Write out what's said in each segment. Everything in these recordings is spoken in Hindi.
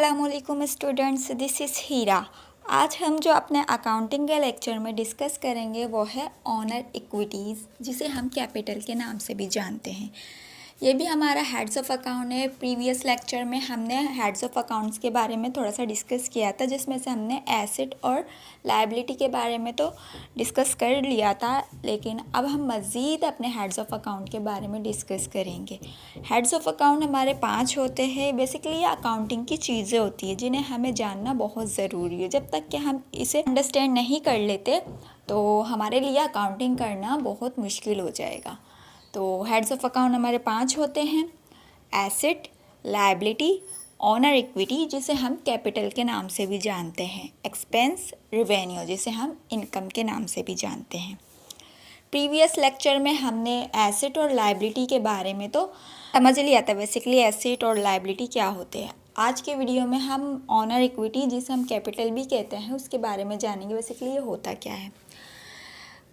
अस्सलामुअलैकुम स्टूडेंट्स, दिस इज़ हीरा। आज हम जो अपने अकाउंटिंग के लेक्चर में डिस्कस करेंगे वो है ऑनर इक्विटीज़, जिसे हम कैपिटल के नाम से भी जानते हैं। ये भी हमारा हेड्स ऑफ अकाउंट है। प्रीवियस लेक्चर में हमने हेड्स ऑफ अकाउंट्स के बारे में थोड़ा सा डिस्कस किया था, जिसमें से हमने एसेट और लायबिलिटी के बारे में तो डिस्कस कर लिया था, लेकिन अब हम मज़ीद अपने हेड्स ऑफ अकाउंट के बारे में डिस्कस करेंगे। हेड्स ऑफ अकाउंट हमारे 5 होते हैं। बेसिकली ये अकाउंटिंग की चीज़ें होती हैं जिन्हें हमें जानना बहुत ज़रूरी है। जब तक कि हम इसे अंडरस्टैंड नहीं कर लेते तो हमारे लिए अकाउंटिंग करना बहुत मुश्किल हो जाएगा। तो हेड्स ऑफ अकाउंट हमारे 5 होते हैं: एसेट, लायबिलिटी, ऑनर इक्विटी जिसे हम कैपिटल के नाम से भी जानते हैं, एक्सपेंस, रेवेन्यू जिसे हम इनकम के नाम से भी जानते हैं। प्रीवियस लेक्चर में हमने एसेट और लायबिलिटी के बारे में तो समझ लिया था बेसिकली एसेट और लायबिलिटी क्या होते हैं। आज के वीडियो में हम ऑनर इक्विटी जिसे हम कैपिटल भी कहते हैं उसके बारे में जानेंगे। बेसिकली ये होता क्या है।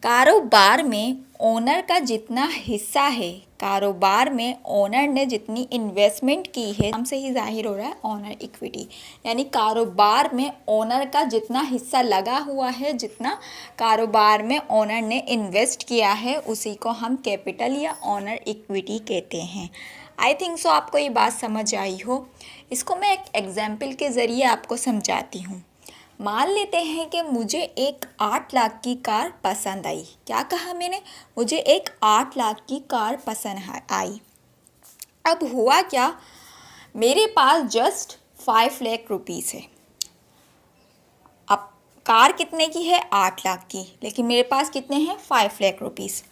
कारोबार में ओनर का जितना हिस्सा है, कारोबार में ओनर ने जितनी इन्वेस्टमेंट की है, हमसे ही जाहिर हो रहा है ऑनर इक्विटी। यानी कारोबार में ओनर का जितना हिस्सा लगा हुआ है, जितना कारोबार में ओनर ने इन्वेस्ट किया है, उसी को हम कैपिटल या ऑनर इक्विटी कहते हैं। आई थिंक सो आपको ये बात समझ आई हो। इसको मैं एक एग्जाम्पल के ज़रिए आपको समझाती हूँ। मान लेते हैं कि मुझे एक 8 लाख की कार पसंद आई। क्या कहा मैंने? मुझे एक 8 लाख की कार पसंद आई। अब हुआ क्या, मेरे पास जस्ट 5 लाख रुपीस है। अब कार कितने की है? 8 लाख की, लेकिन मेरे पास कितने हैं? 5 लाख रुपीस।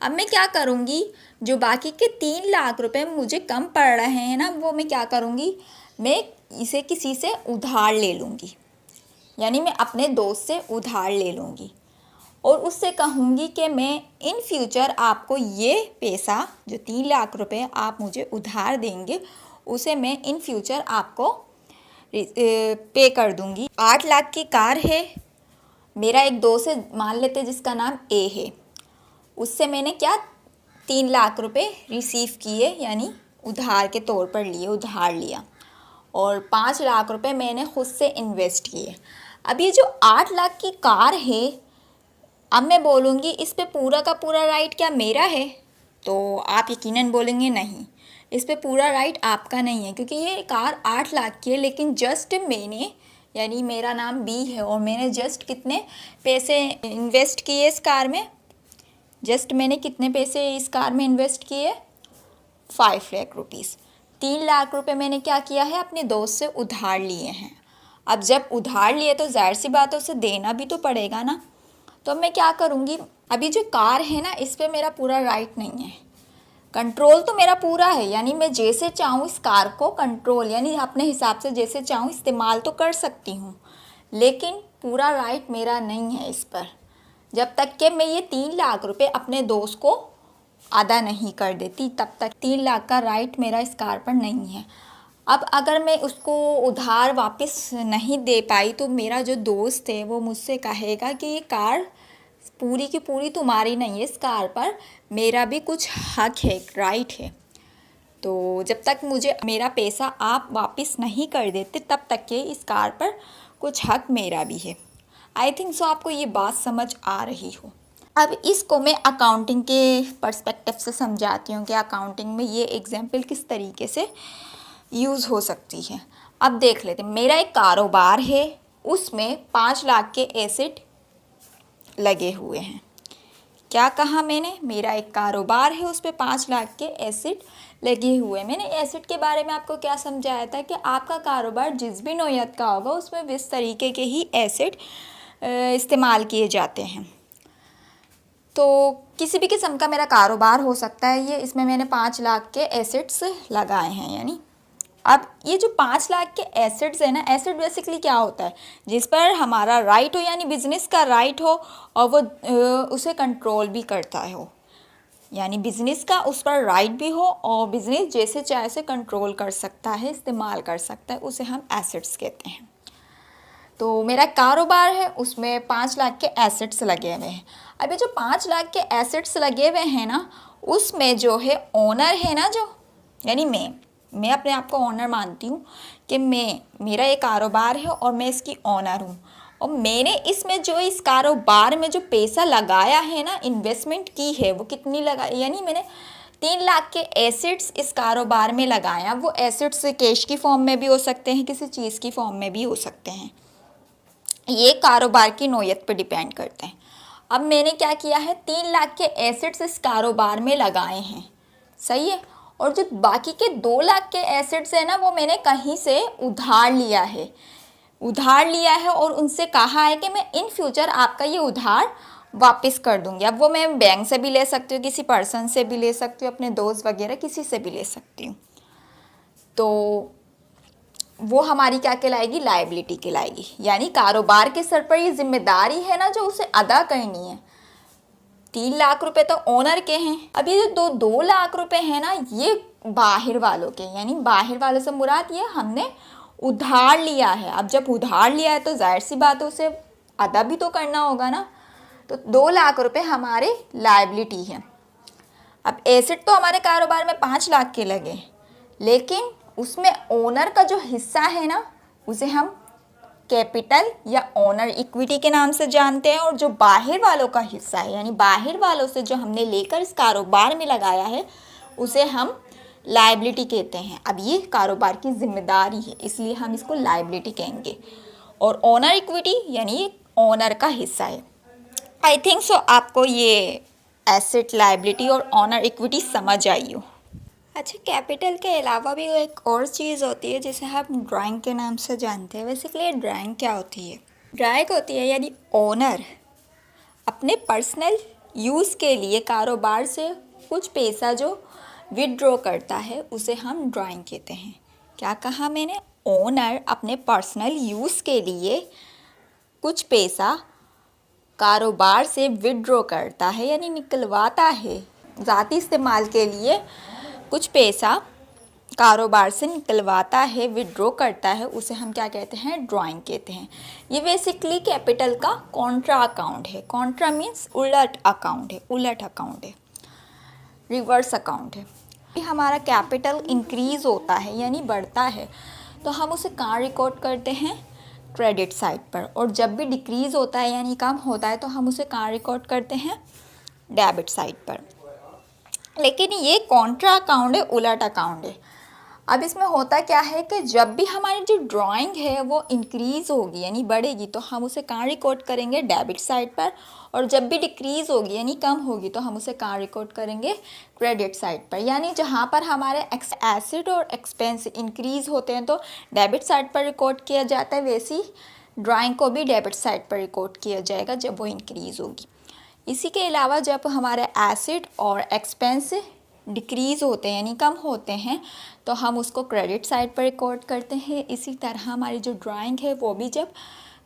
अब मैं क्या करूँगी, जो बाकी के 3 लाख रुपए मुझे कम पड़ रहे हैं ना, वो मैं क्या करूँगी, मैं इसे किसी से उधार ले लूँगी। यानी मैं अपने दोस्त से उधार ले लूँगी और उससे कहूँगी कि मैं इन फ्यूचर आपको ये पैसा, जो 3 लाख रुपए आप मुझे उधार देंगे, उसे मैं इन फ्यूचर आपको पे कर दूँगी। 8 लाख की कार है, मेरा एक दोस्त है, मान लेते जिसका नाम ए है, उससे मैंने क्या 3 लाख रुपए रिसीव किए, यानी उधार के तौर पर लिए, उधार लिया, और 5 लाख रुपए मैंने खुद से इन्वेस्ट किए। अब ये जो 8 लाख की कार है, अब मैं बोलूँगी इस पे पूरा का पूरा राइट क्या मेरा है? तो आप यकीनन बोलेंगे नहीं, इस पे पूरा राइट आपका नहीं है, क्योंकि ये कार 8 लाख की है, लेकिन जस्ट मैंने, यानी मेरा नाम बी है और मैंने जस्ट कितने पैसे इन्वेस्ट किए इस कार में? जस्ट मैंने कितने पैसे इस कार में इन्वेस्ट किए? 5 लाख रुपीज़। 3 लाख रुपए मैंने क्या किया है, अपने दोस्त से उधार लिए हैं। अब जब उधार लिए तो जाहिर सी बात है उसे देना भी तो पड़ेगा ना। तो मैं क्या करूँगी, अभी जो कार है ना, इस पे मेरा पूरा राइट नहीं है, कंट्रोल तो मेरा पूरा है, यानी मैं जैसे चाहूँ इस कार को कंट्रोल, यानी अपने हिसाब से जैसे चाहूँ इस्तेमाल तो कर सकती हूँ, लेकिन पूरा राइट मेरा नहीं है इस पर, जब तक कि मैं ये 3 लाख रुपए अपने दोस्त को अदा नहीं कर देती, तब तक 3 लाख का राइट मेरा इस कार पर नहीं है। अब अगर मैं उसको उधार वापस नहीं दे पाई तो मेरा जो दोस्त है वो मुझसे कहेगा कि ये कार पूरी की पूरी तुम्हारी नहीं है, इस कार पर मेरा भी कुछ हक है, राइट है। तो जब तक मुझे मेरा पैसा आप वापस नहीं कर देते, तब तक के इस कार पर कुछ हक मेरा भी है। आई थिंक सो आपको ये बात समझ आ रही हो। अब इसको मैं अकाउंटिंग के पर्सपेक्टिव से समझाती हूँ कि अकाउंटिंग में ये एग्जाम्पल किस तरीके से यूज़ हो सकती है। अब देख लेते हैं, मेरा एक कारोबार है, उसमें 5 लाख के एसेट लगे हुए हैं। क्या कहा मैंने? मेरा एक कारोबार है, उस पर 5 लाख के एसेट लगे हुए हैं। मैंने एसेट के बारे में आपको क्या समझाया था कि आपका कारोबार जिस भी नौयत का होगा उसमें इस तरीके के ही एसेट इस्तेमाल किए जाते हैं। तो किसी भी किस्म का मेरा कारोबार हो सकता है ये, इसमें मैंने 5 लाख के एसेट्स लगाए हैं। यानी अब ये जो 5 लाख के एसेट्स है ना, एसेट बेसिकली क्या होता है, जिस पर हमारा राइट हो, यानी बिज़नेस का राइट हो, और वो उसे कंट्रोल भी करता हो, यानी बिज़नेस का उस पर राइट भी हो और बिज़नेस जैसे चाहे से कंट्रोल कर सकता है, इस्तेमाल कर सकता है, उसे हम एसेट्स कहते हैं। तो मेरा कारोबार है, उसमें 5 लाख के एसेट्स लगे हुए हैं। अब ये जो 5 लाख के एसेट्स लगे हुए हैं ना, उसमें जो है ओनर है ना, जो यानी मैं अपने आप को ओनर मानती हूँ कि मेरा ये कारोबार है और मैं इसकी ओनर हूँ, और मैंने इसमें जो इस कारोबार में जो पैसा लगाया है ना, इन्वेस्टमेंट की है, वो कितनी लगाई, यानी मैंने 3 लाख के एसेट्स इस कारोबार में लगाया। वो एसेट्स कैश की फॉर्म में भी हो सकते हैं, किसी चीज़ की फॉर्म में भी हो सकते हैं, ये कारोबार की नौयत पर डिपेंड करते हैं। अब मैंने क्या किया है, 3 लाख के एसेट्स इस कारोबार में लगाए हैं, सही है। और जो बाकी के 2 लाख के एसेट्स हैं ना, वो मैंने कहीं से उधार लिया है और उनसे कहा है कि मैं इन फ्यूचर आपका ये उधार वापस कर दूंगी। अब वो मैं बैंक से भी ले सकती हूँ, किसी पर्सन से भी ले सकती हूँ, अपने दोस्त वगैरह किसी से भी ले सकती हूँ। तो वो हमारी क्या कहलाएगी, लायबिलिटी कहलाएगी। यानी कारोबार के सर पर ये जिम्मेदारी है ना, जो उसे अदा करनी है। 3 लाख रुपए तो ओनर के हैं। अब ये जो 2 लाख रुपए हैं ना, ये बाहर वालों के, यानी बाहर वालों से मुराद ये हमने उधार लिया है। अब जब उधार लिया है तो जाहिर सी बात है उसे अदा भी तो करना होगा ना। तो 2 लाख रुपए हमारे लायबिलिटी है। अब एसेट तो हमारे कारोबार में 5 लाख के लगे, लेकिन उसमें ओनर का जो हिस्सा है ना, उसे हम कैपिटल या ओनर इक्विटी के नाम से जानते हैं। और जो बाहर वालों का हिस्सा है, यानी बाहर वालों से जो हमने लेकर इस कारोबार में लगाया है, उसे हम लायबिलिटी कहते हैं। अब ये कारोबार की जिम्मेदारी है, इसलिए हम इसको लायबिलिटी कहेंगे। और ओनर इक्विटी यानी ओनर का हिस्सा है। आई थिंक सो आपको ये एसेट, लायबिलिटी और ओनर इक्विटी समझ आई हो। अच्छा, कैपिटल के अलावा भी एक और चीज़ होती है जिसे हम ड्राइंग के नाम से जानते हैं। बेसिकली ड्राइंग क्या होती है, ड्राइंग होती है यानी ओनर अपने पर्सनल यूज़ के लिए कारोबार से कुछ पैसा जो विड्रॉ करता है, उसे हम ड्राइंग कहते हैं। क्या कहा मैंने, ओनर अपने पर्सनल यूज़ के लिए कुछ पैसा कारोबार से विड्रॉ करता है, यानी निकलवाता है। ज़ाती इस्तेमाल के लिए कुछ पैसा कारोबार से निकलवाता है, विड्रॉ करता है, उसे हम क्या कहते हैं, ड्राइंग कहते हैं। ये बेसिकली कैपिटल का कॉन्ट्रा अकाउंट है। कॉन्ट्रा मीन्स उलट अकाउंट है, उलट अकाउंट है, रिवर्स अकाउंट है। हमारा कैपिटल इंक्रीज होता है यानी बढ़ता है, तो हम उसे कहाँ रिकॉर्ड करते हैं, क्रेडिट साइड पर। और जब भी डिक्रीज़ होता है यानी कम होता है, तो हम उसे कहाँ रिकॉर्ड करते हैं, डेबिट साइड पर। लेकिन ये कॉन्ट्रा अकाउंट है, उलट अकाउंट है। अब इसमें होता क्या है कि जब भी हमारी जो ड्राइंग है वो इंक्रीज़ होगी यानी बढ़ेगी, तो हम उसे कहाँ रिकॉर्ड करेंगे, डेबिट साइड पर। और जब भी डिक्रीज़ होगी यानी कम होगी, तो हम उसे कहाँ रिकॉर्ड करेंगे, क्रेडिट साइड पर। यानी जहाँ पर हमारे एसेट और एक्सपेंस इंक्रीज़ होते हैं तो डेबिट साइड पर रिकॉर्ड किया जाता है, वैसी ड्राइंग को भी डेबिट साइड पर रिकॉर्ड किया जाएगा जब वो इंक्रीज़ होगी। इसी के अलावा जब हमारे एसेट और एक्सपेंस डिक्रीज़ होते हैं यानी कम होते हैं, तो हम उसको क्रेडिट साइड पर रिकॉर्ड करते हैं। इसी तरह हमारी जो ड्राइंग है वो भी जब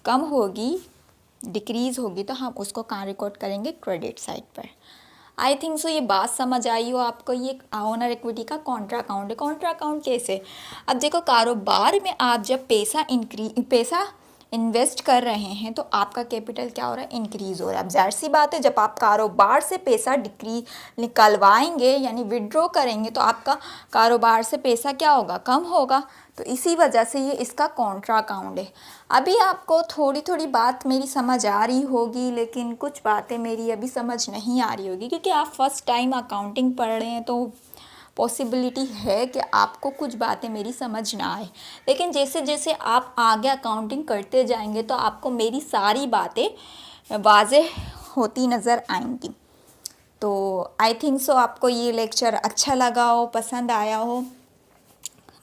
कम होगी, डिक्रीज़ होगी, तो हम उसको कहाँ रिकॉर्ड करेंगे, क्रेडिट साइड पर। आई थिंक सो ये बात समझ आई हो आपको। ये ओनर इक्विटी का कॉन्ट्रा अकाउंट है। कॉन्ट्रा अकाउंट कैसे, अब देखो कारोबार में आप जब पैसा इन्वेस्ट कर रहे हैं तो आपका कैपिटल क्या हो रहा है, इंक्रीज़ हो रहा है। अब जाहिर सी बात है, जब आप कारोबार से पैसा निकलवाएंगे यानी विड्रॉ करेंगे, तो आपका कारोबार से पैसा क्या होगा, कम होगा। तो इसी वजह से ये इसका कॉन्ट्रा अकाउंट है। अभी आपको थोड़ी थोड़ी बात मेरी समझ आ रही होगी, लेकिन कुछ बातें मेरी अभी समझ नहीं आ रही होगी, क्योंकि आप फर्स्ट टाइम अकाउंटिंग पढ़ रहे हैं, तो पॉसिबिलिटी है कि आपको कुछ बातें मेरी समझ ना आए। लेकिन जैसे जैसे आप आगे अकाउंटिंग करते जाएंगे तो आपको मेरी सारी बातें वाज़ेह होती नज़र आएंगी। तो आई थिंक सो आपको ये लेक्चर अच्छा लगा हो, पसंद आया हो।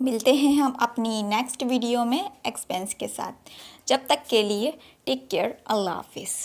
मिलते हैं हम अपनी नेक्स्ट वीडियो में एक्सपेंस के साथ। जब तक के लिए टेक केयर, अल्लाह हाफिज़।